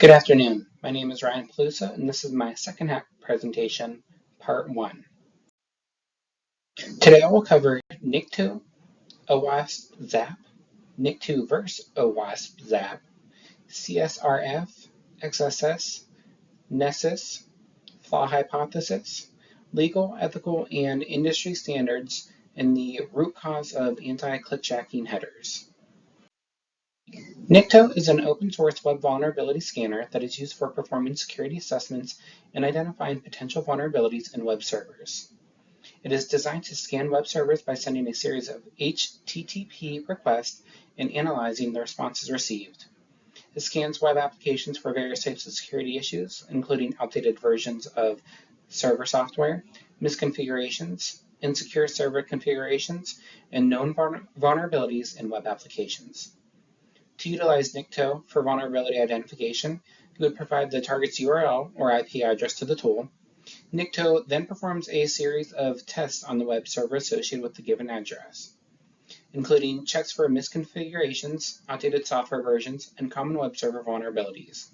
Good afternoon. My name is Ryan Pelusa, and this is my second half presentation, part 1. Today I will cover Nikto, OWASP Zap, Nikto vs. OWASP Zap, CSRF, XSS, Nessus, flaw hypothesis, legal, ethical, and industry standards, and the root cause of anti-clickjacking headers. Nikto is an open-source web vulnerability scanner that is used for performing security assessments and identifying potential vulnerabilities in web servers. It is designed to scan web servers by sending a series of HTTP requests and analyzing the responses received. It scans web applications for various types of security issues, including outdated versions of server software, misconfigurations, insecure server configurations, and known vulnerabilities in web applications. To utilize Nikto for vulnerability identification, you would provide the target's URL or IP address to the tool. Nikto then performs a series of tests on the web server associated with the given address, including checks for misconfigurations, outdated software versions, and common web server vulnerabilities.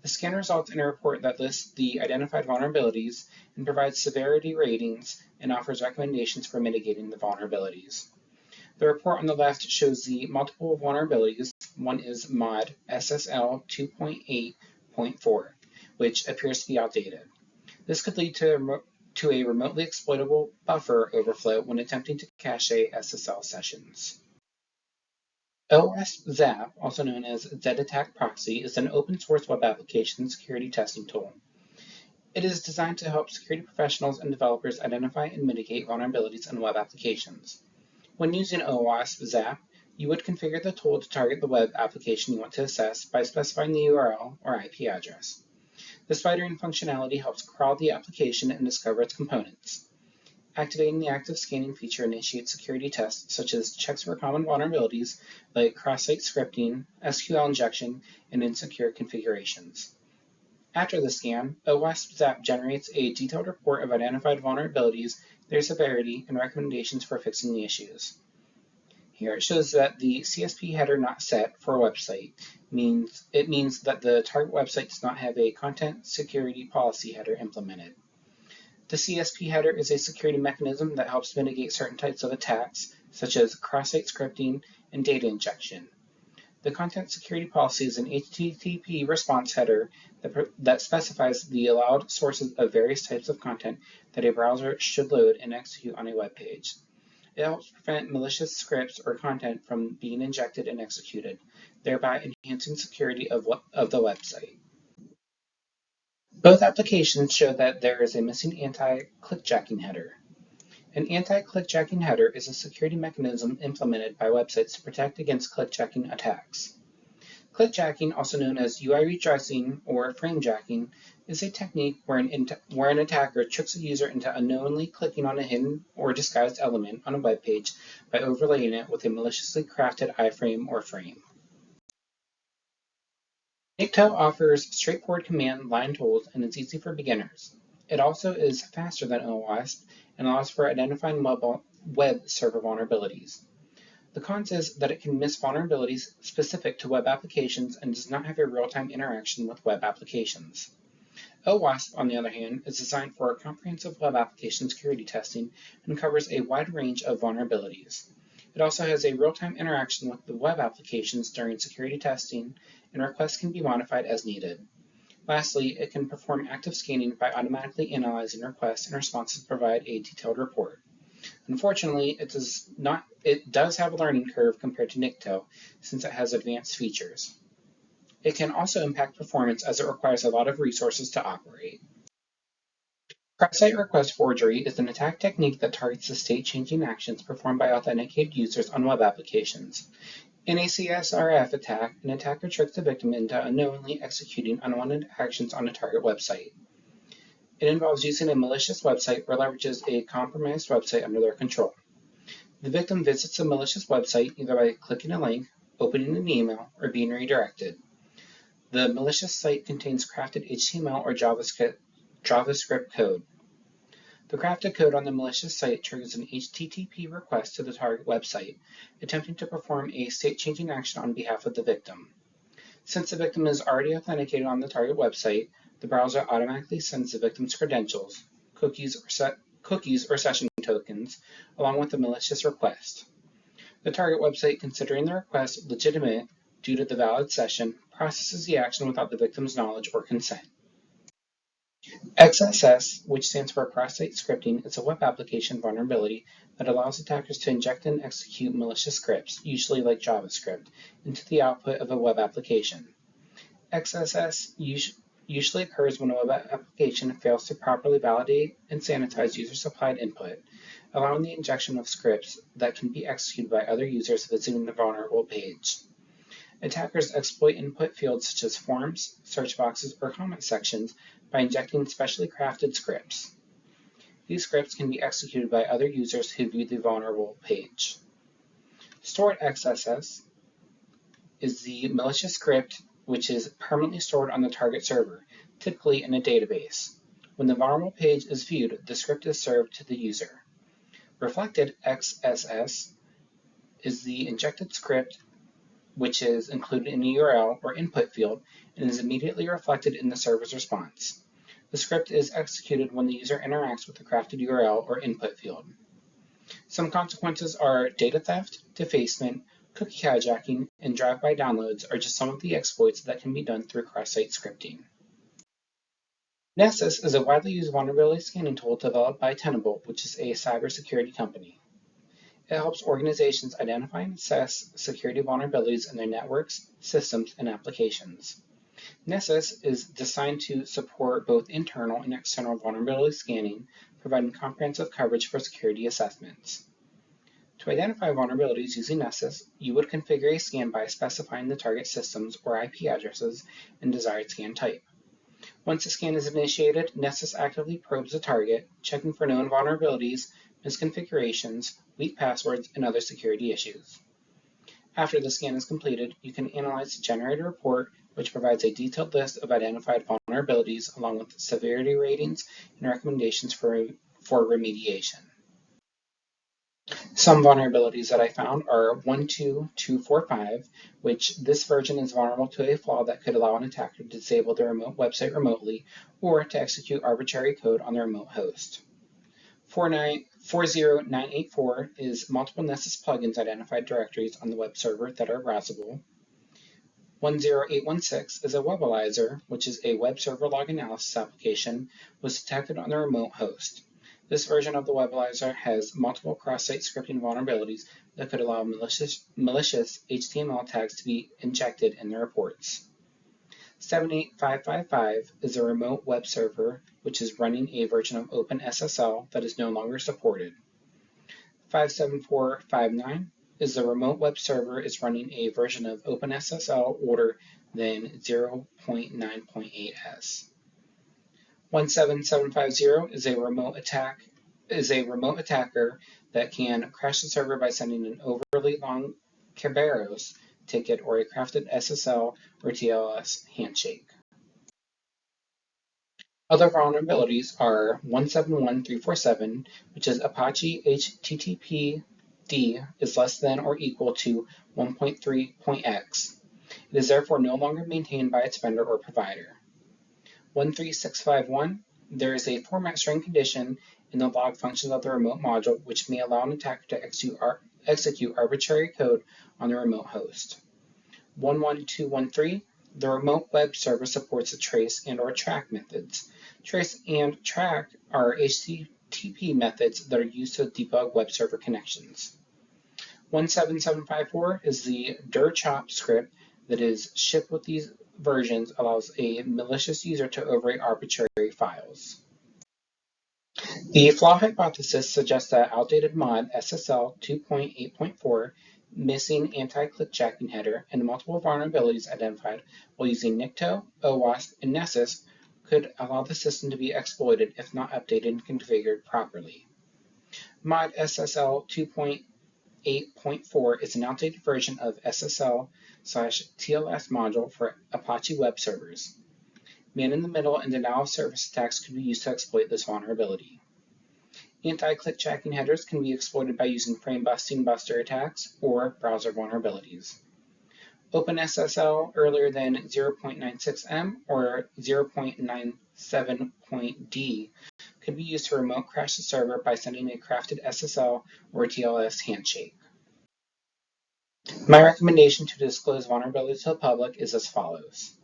The scan results in a report that lists the identified vulnerabilities and provides severity ratings and offers recommendations for mitigating the vulnerabilities. The report on the left shows the multiple vulnerabilities. One is mod SSL 2.8.4, which appears to be outdated. This could lead to a remotely exploitable buffer overflow when attempting to cache SSL sessions. OWASP Zap, also known as Z-Attack Proxy, is an open-source web application security testing tool. It is designed to help security professionals and developers identify and mitigate vulnerabilities in web applications. When using OWASP Zap, you would configure the tool to target the web application you want to assess by specifying the URL or IP address. The spidering functionality helps crawl the application and discover its components. Activating the active scanning feature initiates security tests such as checks for common vulnerabilities like cross-site scripting, SQL injection, and insecure configurations. After the scan, OWASP Zap generates a detailed report of identified vulnerabilities, their severity, and recommendations for fixing the issues. Here it shows that the CSP header not set for a website means that the target website does not have a content security policy header implemented. The CSP header is a security mechanism that helps mitigate certain types of attacks, such as cross-site scripting and data injection. The content security policy is an HTTP response header that specifies the allowed sources of various types of content that a browser should load and execute on a web page. It helps prevent malicious scripts or content from being injected and executed, thereby enhancing security of the website. Both applications show that there is a missing anti-clickjacking header. An anti-clickjacking header is a security mechanism implemented by websites to protect against clickjacking attacks. Clickjacking, also known as UI redressing or frame jacking, is a technique where an attacker tricks a user into unknowingly clicking on a hidden or disguised element on a web page by overlaying it with a maliciously crafted iframe or frame. Nikto offers straightforward command line tools and is easy for beginners. It also is faster than OWASP and allows for identifying web server vulnerabilities. The cons is that it can miss vulnerabilities specific to web applications and does not have a real-time interaction with web applications. OWASP, on the other hand, is designed for comprehensive web application security testing and covers a wide range of vulnerabilities. It also has a real-time interaction with the web applications during security testing, and requests can be modified as needed. Lastly, it can perform active scanning by automatically analyzing requests and responses to provide a detailed report. Unfortunately, it does have a learning curve compared to Nikto, since it has advanced features. It can also impact performance as it requires a lot of resources to operate. Cross-site request forgery is an attack technique that targets the state-changing actions performed by authenticated users on web applications. In a CSRF attack, an attacker tricks the victim into unknowingly executing unwanted actions on a target website. It involves using a malicious website or leverages a compromised website under their control. The victim visits a malicious website either by clicking a link, opening an email, or being redirected. The malicious site contains crafted HTML or JavaScript code. The crafted code on the malicious site triggers an HTTP request to the target website, attempting to perform a state-changing action on behalf of the victim. Since the victim is already authenticated on the target website, the browser automatically sends the victim's credentials, cookies or session tokens, along with the malicious request. The target website, considering the request legitimate due to the valid session, processes the action without the victim's knowledge or consent. XSS, which stands for Cross-Site Scripting, is a web application vulnerability that allows attackers to inject and execute malicious scripts, usually like JavaScript, into the output of a web application. XSS usually occurs when a web application fails to properly validate and sanitize user-supplied input, allowing the injection of scripts that can be executed by other users visiting the vulnerable page. Attackers exploit input fields such as forms, search boxes, or comment sections by injecting specially crafted scripts. These scripts can be executed by other users who view the vulnerable page. Stored XSS is the malicious script which is permanently stored on the target server, typically in a database. When the vulnerable page is viewed, the script is served to the user. Reflected XSS is the injected script which is included in a URL or input field and is immediately reflected in the server's response. The script is executed when the user interacts with the crafted URL or input field. Some consequences are data theft, defacement, cookie hijacking, and drive-by downloads are just some of the exploits that can be done through cross-site scripting. Nessus is a widely used vulnerability scanning tool developed by Tenable, which is a cybersecurity company. It helps organizations identify and assess security vulnerabilities in their networks, systems, and applications. Nessus is designed to support both internal and external vulnerability scanning, providing comprehensive coverage for security assessments. To identify vulnerabilities using Nessus, you would configure a scan by specifying the target systems or IP addresses and desired scan type. Once the scan is initiated, Nessus actively probes the target, checking for known vulnerabilities, misconfigurations, weak passwords, and other security issues. After the scan is completed, you can analyze the generated report, which provides a detailed list of identified vulnerabilities along with severity ratings and recommendations for remediation. Some vulnerabilities that I found are 12245, which this version is vulnerable to a flaw that could allow an attacker to disable the remote website remotely or to execute arbitrary code on the remote host. 40984 is multiple Nessus plugins identified directories on the web server that are browsable. 10816 is a Webalizer, which is a web server log analysis application, was detected on the remote host. This version of the Webalizer has multiple cross-site scripting vulnerabilities that could allow malicious HTML tags to be injected in the reports. 78555 is a remote web server which is running a version of OpenSSL that is no longer supported. 57459 is the remote web server is running a version of OpenSSL older than 0.9.8s. 17750 is a remote attacker that can crash the server by sending an overly long Kerberos ticket or a crafted SSL or TLS handshake. Other vulnerabilities are 171347, which is Apache HTTPD is less than or equal to 1.3.x. It is therefore no longer maintained by its vendor or provider. 13651, there is a format string condition in the log functions of the remote module which may allow an attacker to execute arbitrary code on the remote host. 11213, the remote web server supports the trace and or track methods. Trace and track are HTTP methods that are used to debug web server connections. 17754 is the dirchop script that is shipped with these versions allows a malicious user to overwrite arbitrary files. The flaw hypothesis suggests that outdated mod SSL 2.8.4, missing anti-clickjacking header, and multiple vulnerabilities identified while using Nikto, OWASP, and Nessus could allow the system to be exploited if not updated and configured properly. Mod SSL 2.8.4 is an outdated version of SSL/TLS module for Apache web servers. Man-in-the-middle and denial-of-service attacks could be used to exploit this vulnerability. Anti-clickjacking headers can be exploited by using frame-busting buster attacks or browser vulnerabilities. OpenSSL earlier than 0.96M or 0.97.D could be used to remote crash the server by sending a crafted SSL or TLS handshake. My recommendation to disclose vulnerabilities to the public is as follows.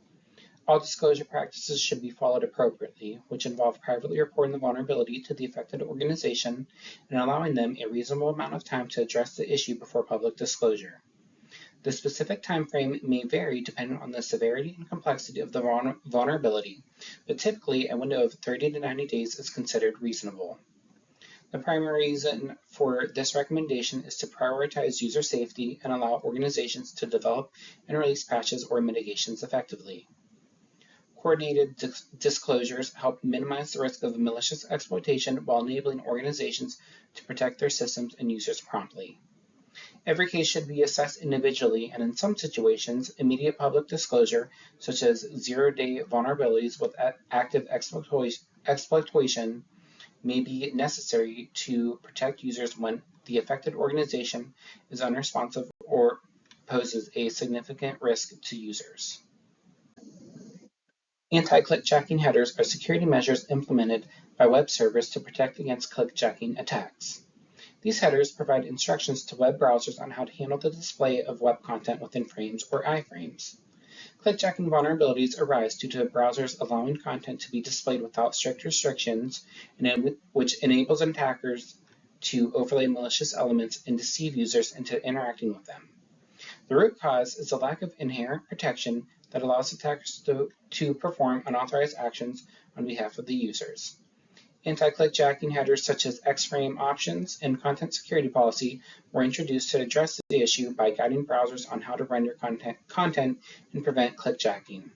All disclosure practices should be followed appropriately, which involve privately reporting the vulnerability to the affected organization and allowing them a reasonable amount of time to address the issue before public disclosure. The specific time frame may vary depending on the severity and complexity of the vulnerability, but typically a window of 30 to 90 days is considered reasonable. The primary reason for this recommendation is to prioritize user safety and allow organizations to develop and release patches or mitigations effectively. Coordinated disclosures help minimize the risk of malicious exploitation while enabling organizations to protect their systems and users promptly. Every case should be assessed individually, and in some situations, immediate public disclosure, such as zero-day vulnerabilities with active exploitation, may be necessary to protect users when the affected organization is unresponsive or poses a significant risk to users. Anti-clickjacking headers are security measures implemented by web servers to protect against clickjacking attacks. These headers provide instructions to web browsers on how to handle the display of web content within frames or iframes. Clickjacking vulnerabilities arise due to browsers allowing content to be displayed without strict restrictions, which enables attackers to overlay malicious elements and deceive users into interacting with them. The root cause is a lack of inherent protection that allows attackers to perform unauthorized actions on behalf of the users. Anti-clickjacking headers such as X-frame options and content security policy were introduced to address the issue by guiding browsers on how to render content and prevent clickjacking.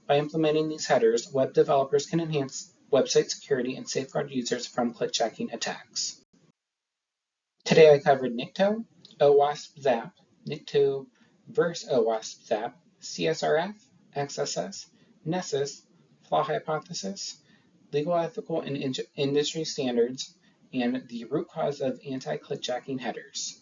By implementing these headers, web developers can enhance website security and safeguard users from clickjacking attacks. Today I covered Nikto, OWASP ZAP, Nikto vs. OWASP ZAP, CSRF, XSS, Nessus, flaw hypothesis, legal, ethical, and industry standards, and the root cause of anti-clickjacking headers.